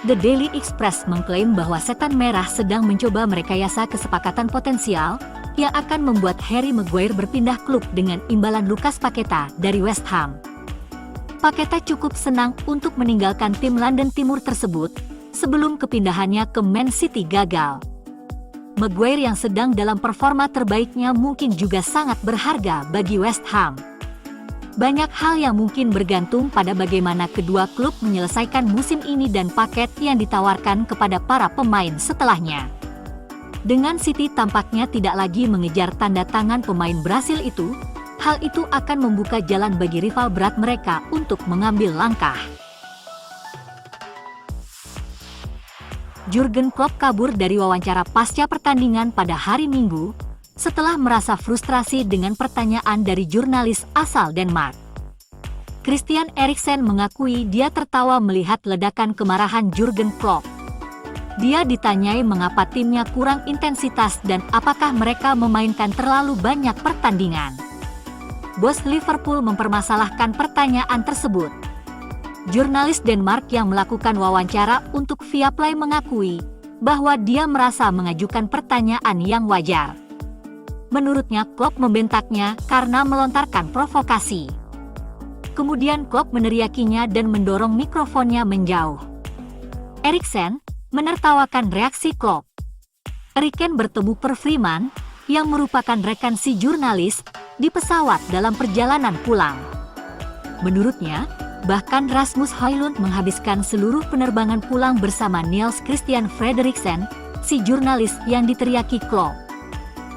The Daily Express mengklaim bahwa setan merah sedang mencoba merekayasa kesepakatan potensial yang akan membuat Harry Maguire berpindah klub dengan imbalan Lucas Paqueta dari West Ham. Paqueta cukup senang untuk meninggalkan tim London Timur tersebut sebelum kepindahannya ke Man City gagal. Maguire yang sedang dalam performa terbaiknya mungkin juga sangat berharga bagi West Ham. Banyak hal yang mungkin bergantung pada bagaimana kedua klub menyelesaikan musim ini dan paket yang ditawarkan kepada para pemain setelahnya. Dengan City tampaknya tidak lagi mengejar tanda tangan pemain Brasil itu, hal itu akan membuka jalan bagi rival berat mereka untuk mengambil langkah. Jurgen Klopp kabur dari wawancara pasca pertandingan pada hari Minggu, setelah merasa frustrasi dengan pertanyaan dari jurnalis asal Denmark. Christian Eriksen mengakui dia tertawa melihat ledakan kemarahan Jurgen Klopp. Dia ditanyai mengapa timnya kurang intensitas dan apakah mereka memainkan terlalu banyak pertandingan. Bos Liverpool mempermasalahkan pertanyaan tersebut. Jurnalis Denmark yang melakukan wawancara untuk Viaplay mengakui bahwa dia merasa mengajukan pertanyaan yang wajar. Menurutnya Klopp membentaknya karena melontarkan provokasi. Kemudian Klopp meneriakinya dan mendorong mikrofonnya menjauh. Eriksen menertawakan reaksi Klopp. Eriksen bertemu Per Freeman, yang merupakan rekan si jurnalis, di pesawat dalam perjalanan pulang. Menurutnya, bahkan Rasmus Højlund menghabiskan seluruh penerbangan pulang bersama Niels Christian Frederiksen, si jurnalis yang diteriaki Klopp.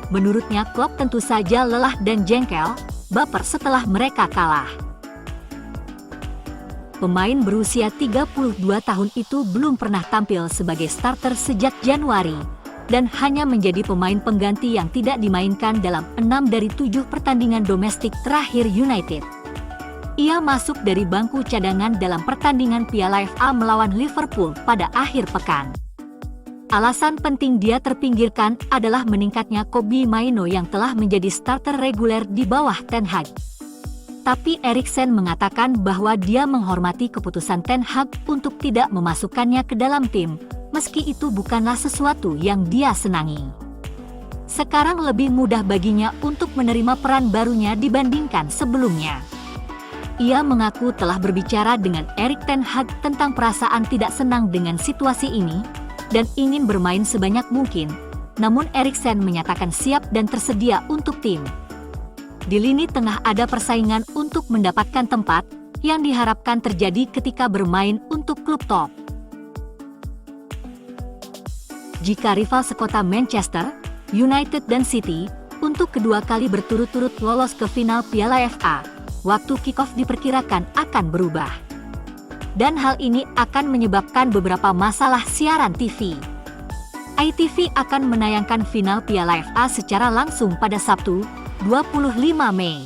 Menurutnya Klopp tentu saja lelah dan jengkel, baper setelah mereka kalah. Pemain berusia 32 tahun itu belum pernah tampil sebagai starter sejak Januari, dan hanya menjadi pemain pengganti yang tidak dimainkan dalam 6 dari 7 pertandingan domestik terakhir United. Ia masuk dari bangku cadangan dalam pertandingan Piala FA melawan Liverpool pada akhir pekan. Alasan penting dia terpinggirkan adalah meningkatnya Kobbie Mainoo yang telah menjadi starter reguler di bawah Ten Hag. Tapi Eriksen mengatakan bahwa dia menghormati keputusan Ten Hag untuk tidak memasukkannya ke dalam tim, meski itu bukanlah sesuatu yang dia senangi. Sekarang lebih mudah baginya untuk menerima peran barunya dibandingkan sebelumnya. Ia mengaku telah berbicara dengan Erik ten Hag tentang perasaan tidak senang dengan situasi ini, dan ingin bermain sebanyak mungkin, namun Eriksen menyatakan siap dan tersedia untuk tim. Di lini tengah ada persaingan untuk mendapatkan tempat, yang diharapkan terjadi ketika bermain untuk klub top. Jika rival sekota Manchester, United dan City, untuk kedua kali berturut-turut lolos ke final Piala FA, waktu kick-off diperkirakan akan berubah. Dan hal ini akan menyebabkan beberapa masalah siaran TV. ITV akan menayangkan final Piala FA secara langsung pada Sabtu, 25 Mei.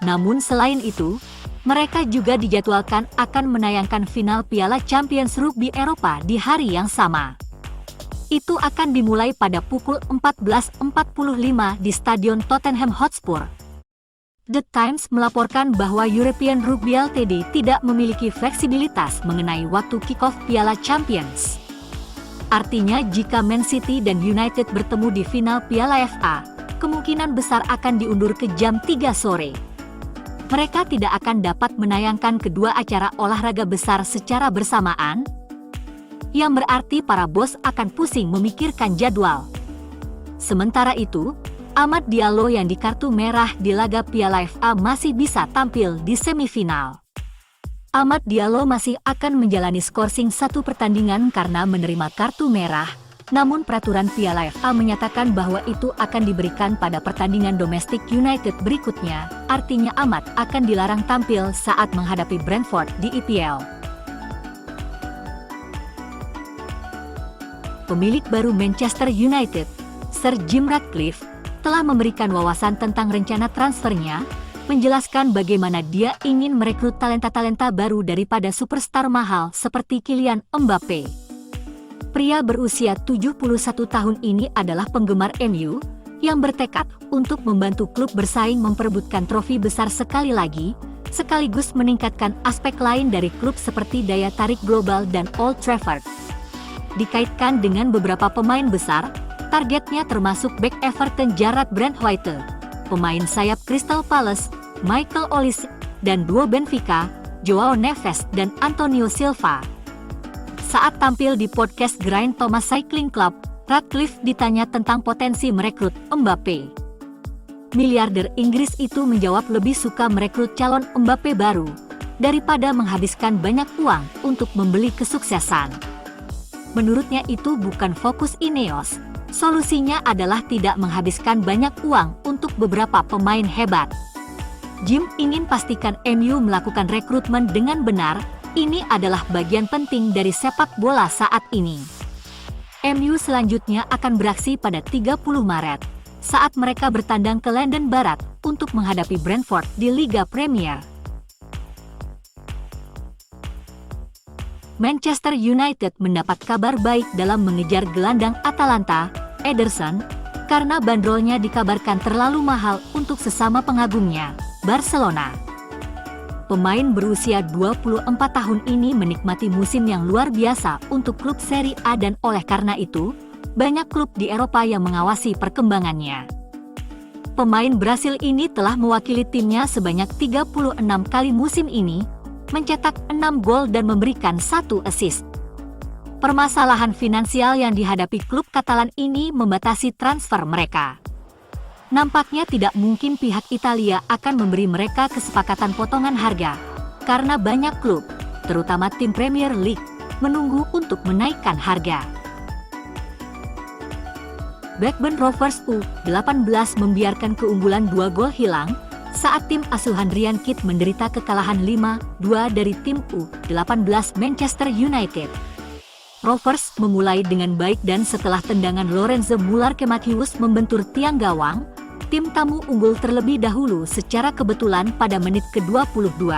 Namun selain itu, mereka juga dijadwalkan akan menayangkan final Piala Champions Rugby Eropa di hari yang sama. Itu akan dimulai pada pukul 14.45 di Stadion Tottenham Hotspur. The Times melaporkan bahwa European Rugby Ltd tidak memiliki fleksibilitas mengenai waktu kick-off Piala Champions. Artinya jika Man City dan United bertemu di final Piala FA, kemungkinan besar akan diundur ke jam 3 sore. Mereka tidak akan dapat menayangkan kedua acara olahraga besar secara bersamaan, yang berarti para bos akan pusing memikirkan jadwal. Sementara itu, Amad Diallo yang di kartu merah di laga Piala FA masih bisa tampil di semifinal. Amad Diallo masih akan menjalani skorsing satu pertandingan karena menerima kartu merah, namun peraturan Piala FA menyatakan bahwa itu akan diberikan pada pertandingan domestik United berikutnya, artinya Amad akan dilarang tampil saat menghadapi Brentford di EPL. Pemilik baru Manchester United, Sir Jim Ratcliffe, telah memberikan wawasan tentang rencana transfernya, menjelaskan bagaimana dia ingin merekrut talenta-talenta baru daripada superstar mahal seperti Kylian Mbappe. Pria berusia 71 tahun ini adalah penggemar MU, yang bertekad untuk membantu klub bersaing memperebutkan trofi besar sekali lagi, sekaligus meningkatkan aspek lain dari klub seperti daya tarik global dan Old Trafford. Dikaitkan dengan beberapa pemain besar, targetnya termasuk bek Everton Jarrad Brandtwaite, pemain sayap Crystal Palace, Michael Olise, dan duo Benfica, Joao Neves dan Antonio Silva. Saat tampil di podcast Geraint Thomas Cycling Club, Ratcliffe ditanya tentang potensi merekrut Mbappe. Miliarder Inggris itu menjawab lebih suka merekrut calon Mbappe baru, daripada menghabiskan banyak uang untuk membeli kesuksesan. Menurutnya itu bukan fokus Ineos. Solusinya adalah tidak menghabiskan banyak uang untuk beberapa pemain hebat. Jim ingin pastikan MU melakukan rekrutmen dengan benar, ini adalah bagian penting dari sepak bola saat ini. MU selanjutnya akan beraksi pada 30 Maret, saat mereka bertandang ke London Barat untuk menghadapi Brentford di Liga Premier. Manchester United mendapat kabar baik dalam mengejar gelandang Atalanta, Ederson, karena bandrolnya dikabarkan terlalu mahal untuk sesama pengagumnya, Barcelona. Pemain berusia 24 tahun ini menikmati musim yang luar biasa untuk klub Serie A dan oleh karena itu, banyak klub di Eropa yang mengawasi perkembangannya. Pemain Brasil ini telah mewakili timnya sebanyak 36 kali musim ini, mencetak 6 gol dan memberikan 1 assist. Permasalahan finansial yang dihadapi klub Katalan ini membatasi transfer mereka. Nampaknya tidak mungkin pihak Italia akan memberi mereka kesepakatan potongan harga, karena banyak klub, terutama tim Premier League, menunggu untuk menaikkan harga. Blackburn Rovers U18 membiarkan keunggulan 2 gol hilang, saat tim asuhan Ryan Kidd menderita kekalahan 5-2 dari tim U18 Manchester United. Rovers memulai dengan baik dan setelah tendangan Lorenzo Muller-Kemachius membentur tiang gawang, tim tamu unggul terlebih dahulu secara kebetulan pada menit ke-22.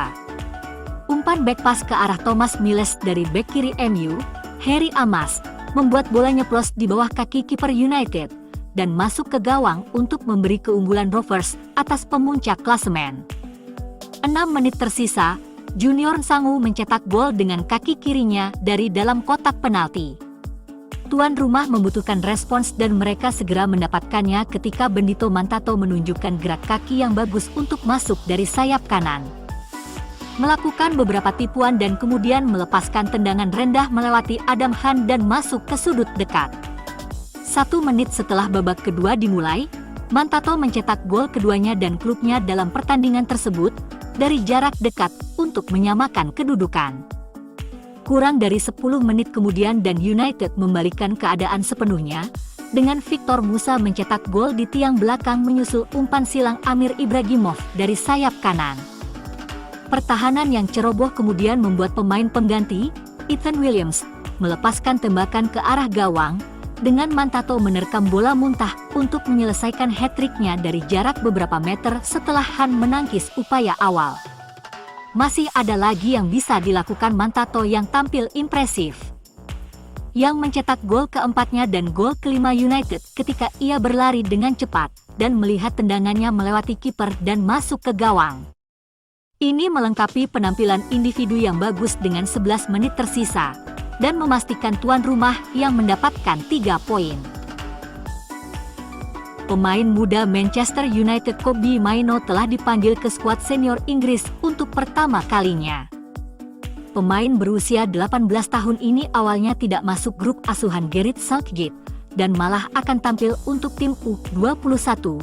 Umpan back pass ke arah Thomas Miles dari bek kiri MU, Harry Amas, membuat bola nyeplos di bawah kaki kiper United dan masuk ke gawang untuk memberi keunggulan Rovers atas pemuncak klasemen. 6 menit tersisa, Junior Sangu mencetak gol dengan kaki kirinya dari dalam kotak penalti. Tuan rumah membutuhkan respons dan mereka segera mendapatkannya ketika Benito Mantato menunjukkan gerak kaki yang bagus untuk masuk dari sayap kanan. Melakukan beberapa tipuan dan kemudian melepaskan tendangan rendah melewati Adam Hunt dan masuk ke sudut dekat. 1 menit setelah babak kedua dimulai, Mantato mencetak gol keduanya dan klubnya dalam pertandingan tersebut dari jarak dekat untuk menyamakan kedudukan. Kurang dari 10 menit kemudian dan United membalikkan keadaan sepenuhnya, dengan Victor Musa mencetak gol di tiang belakang menyusul umpan silang Amir Ibrahimov dari sayap kanan. Pertahanan yang ceroboh kemudian membuat pemain pengganti, Ethan Williams, melepaskan tembakan ke arah gawang, dengan Mantato menerkam bola muntah untuk menyelesaikan hat-trick-nya dari jarak beberapa meter setelah Han menangkis upaya awal. Masih ada lagi yang bisa dilakukan Mantato yang tampil impresif. Yang mencetak gol keempatnya dan gol kelima United ketika ia berlari dengan cepat dan melihat tendangannya melewati kiper dan masuk ke gawang. Ini melengkapi penampilan individu yang bagus dengan 11 menit tersisa, dan memastikan tuan rumah yang mendapatkan 3 poin. Pemain muda Manchester United Kobbie Mainoo telah dipanggil ke skuad senior Inggris untuk pertama kalinya. Pemain berusia 18 tahun ini awalnya tidak masuk grup asuhan Gareth Southgate, dan malah akan tampil untuk tim U21.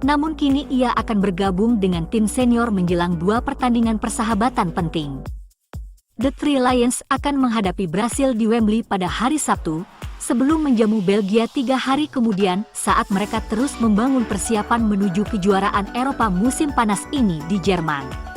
Namun kini ia akan bergabung dengan tim senior menjelang 2 pertandingan persahabatan penting. The Three Lions akan menghadapi Brasil di Wembley pada hari Sabtu, sebelum menjamu Belgia 3 hari kemudian saat mereka terus membangun persiapan menuju kejuaraan Eropa musim panas ini di Jerman.